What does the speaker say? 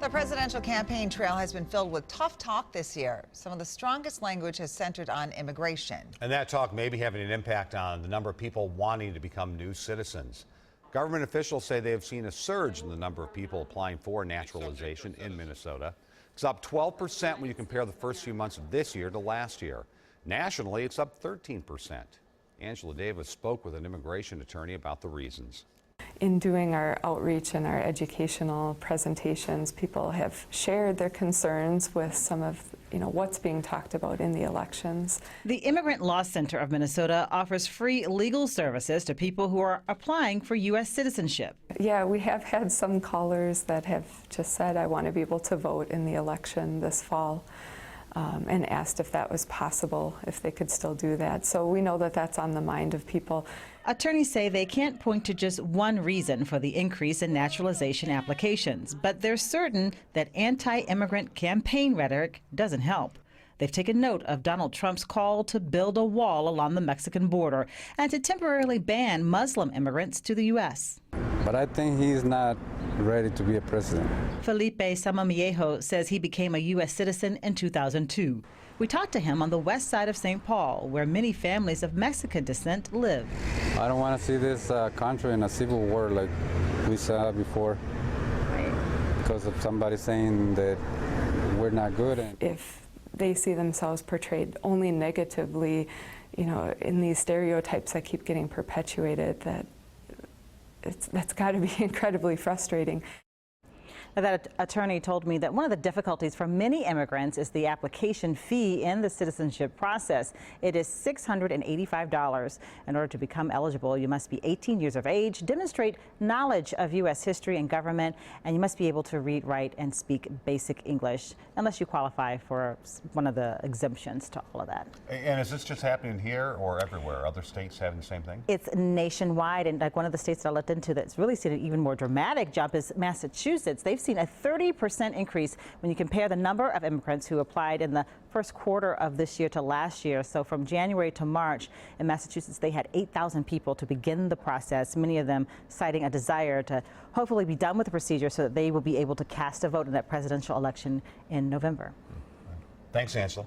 The presidential campaign trail has been filled with tough talk this year. Some of the strongest language has centered on immigration. And that talk may be having an impact on the number of people wanting to become new citizens. Government officials say they have seen a surge in the number of people applying for naturalization in Minnesota. It's up 12% when you compare the first few months of this year to last year. Nationally, it's up 13%. Angela Davis spoke with an immigration attorney about the reasons. In doing our outreach and our educational presentations, people have shared their concerns with some of what's being talked about in the elections. The Immigrant Law Center of Minnesota offers free legal services to people who are applying for U.S. citizenship. Yeah, we have had some callers that have just said, I want to be able to vote in the election this fall. And asked if that was possible, if they could still do that. So we know that that's on the mind of people. Attorneys say they can't point to just one reason for the increase in naturalization applications, but they're certain that anti-immigrant campaign rhetoric doesn't help. They've taken note of Donald Trump's call to build a wall along the Mexican border and to temporarily ban Muslim immigrants to the U.S. But I think he's not ready to be a president. Felipe Samamiejo says he became a U.S. citizen in 2002. We talked to him on the west side of St. Paul, where many families of Mexican descent live. I don't want to see this country in a civil war like we saw before, because of somebody saying that we're not good. If they see themselves portrayed only negatively, in these stereotypes that keep getting perpetuated, that's got to be incredibly frustrating. Now, that attorney told me that one of the difficulties for many immigrants is the application fee in the citizenship process. It is $685. In order to become eligible, you must be 18 years of age, demonstrate knowledge of U.S. history and government, and you must be able to read, write, and speak basic English, unless you qualify for one of the exemptions to all of that. And is this just happening here or everywhere? Other states having the same thing? It's nationwide, and like one of the states that I looked into that's really seen an even more dramatic jump is Massachusetts. They've seen a 30% increase when you compare the number of immigrants who applied in the first quarter of this year to last year. So from January to March in Massachusetts, they had 8,000 people to begin the process, many of them citing a desire to hopefully be done with the procedure so that they will be able to cast a vote in that presidential election in November. Thanks, Angela.